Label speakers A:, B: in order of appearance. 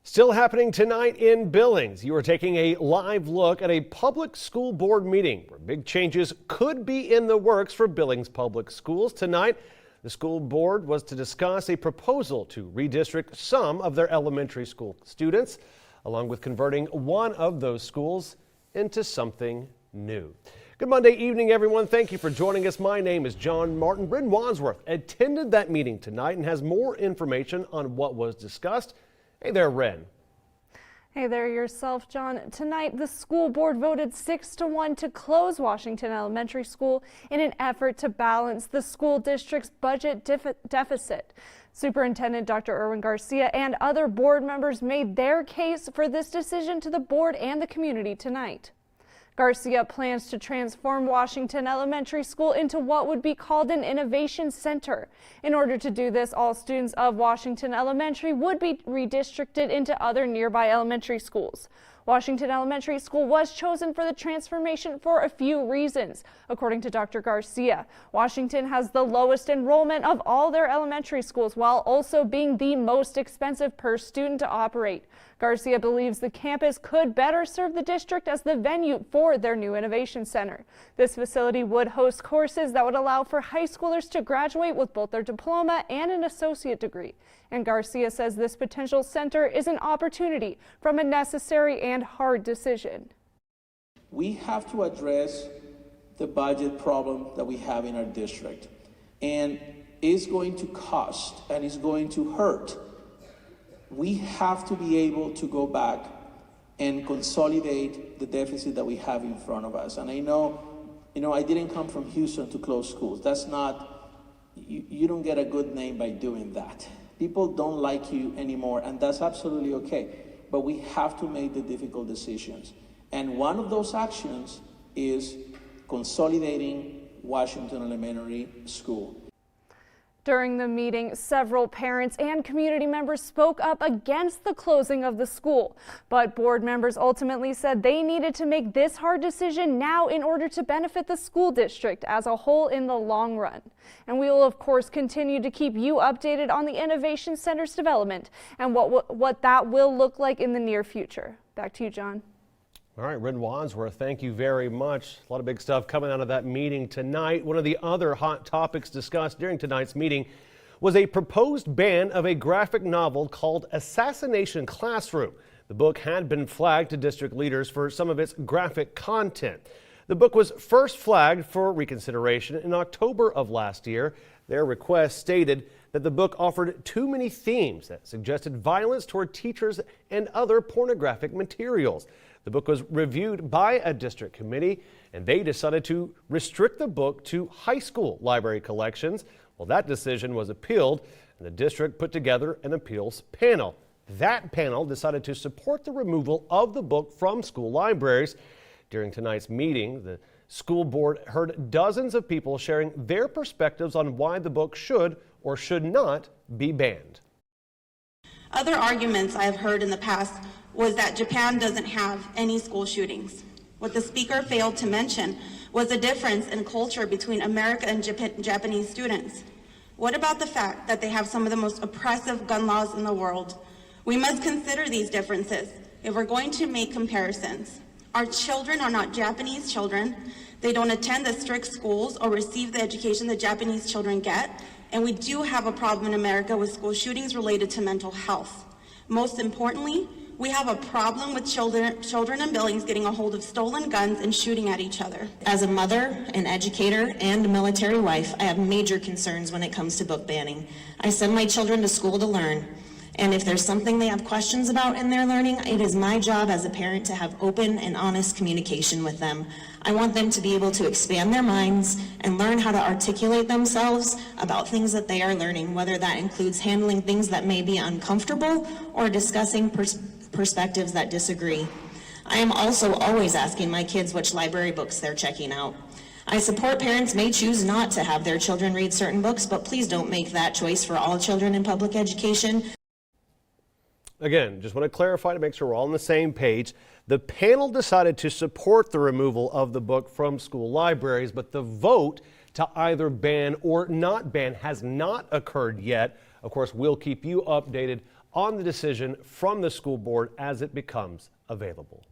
A: Still happening tonight in Billings. You are taking a live look at a public school board meeting where big changes could be in the works for Billings Public Schools. Tonight, the school board was to discuss a proposal to redistrict some of their elementary school students, along with converting one of those schools into something new. Good Monday evening, everyone. Thank you for joining us. My name is John Martin. Bryn Wadsworth attended that meeting tonight and has more information on what was discussed. Hey there, Wren.
B: Hey there yourself, John. Tonight, the school board voted 6-1 to close Washington Elementary School in an effort to balance the school district's budget deficit. Superintendent Dr. Erwin Garcia and other board members made their case for this decision to the board and the community tonight. Garcia plans to transform Washington Elementary School into what would be called an innovation center. In order to do this, all students of Washington Elementary would be redistricted into other nearby elementary schools. Washington Elementary School was chosen for the transformation for a few reasons. According to Dr. Garcia, Washington has the lowest enrollment of all their elementary schools while also being the most expensive per student to operate. Garcia believes the campus could better serve the district as the venue for their new innovation center. This facility would host courses that would allow for high schoolers to graduate with both their diploma and an associate degree. And Garcia says this potential center is an opportunity from a necessary and hard decision.
C: We have to address the budget problem that we have in our district, and it's going to cost and it's going to hurt. We have to be able to go back and consolidate the deficit that we have in front of us. And I know, I didn't come from Houston to close schools. That's not, you don't get a good name by doing that. People don't like you anymore, and that's absolutely okay. But we have to make the difficult decisions. And one of those actions is consolidating Washington Elementary School.
B: During the meeting, several parents and community members spoke up against the closing of the school, but board members ultimately said they needed to make this hard decision now in order to benefit the school district as a whole in the long run. And we will, of course, continue to keep you updated on the Innovation Center's development and what that will look like in the near future. Back to you, John.
A: All right, Bryn Wadsworth, thank you very much. A lot of big stuff coming out of that meeting tonight. One of the other hot topics discussed during tonight's meeting was a proposed ban of a graphic novel called Assassination Classroom. The book had been flagged to district leaders for some of its graphic content. The book was first flagged for reconsideration in October of last year. Their request stated that the book offered too many themes that suggested violence toward teachers and other pornographic materials. The book was reviewed by a district committee, and they decided to restrict the book to high school library collections. Well, that decision was appealed, and the district put together an appeals panel. That panel decided to support the removal of the book from school libraries. During tonight's meeting, the school board heard dozens of people sharing their perspectives on why the book should or should not be banned.
D: Other arguments I have heard in the past was that Japan doesn't have any school shootings. What the speaker failed to mention was the difference in culture between America and Japanese students. What about the fact that they have some of the most oppressive gun laws in the world? We must consider these differences if we're going to make comparisons. Our children are not Japanese children. They don't attend the strict schools or receive the education that Japanese children get. And we do have a problem in America with school shootings related to mental health. Most importantly, we have a problem with children in Billings getting a hold of stolen guns and shooting at each other.
E: As a mother, an educator, and a military wife, I have major concerns when it comes to book banning. I send my children to school to learn, and if there's something they have questions about in their learning, it is my job as a parent to have open and honest communication with them. I want them to be able to expand their minds and learn how to articulate themselves about things that they are learning, whether that includes handling things that may be uncomfortable or discussing perspectives that disagree. I am also always asking my kids which library books they're checking out. I support parents may choose not to have their children read certain books, but please don't make that choice for all children in public education.
A: Again, just want to clarify to make sure we're all on the same page. The panel decided to support the removal of the book from school libraries, but the vote to either ban or not ban has not occurred yet. Of course, we'll keep you updated on the decision from the school board as it becomes available.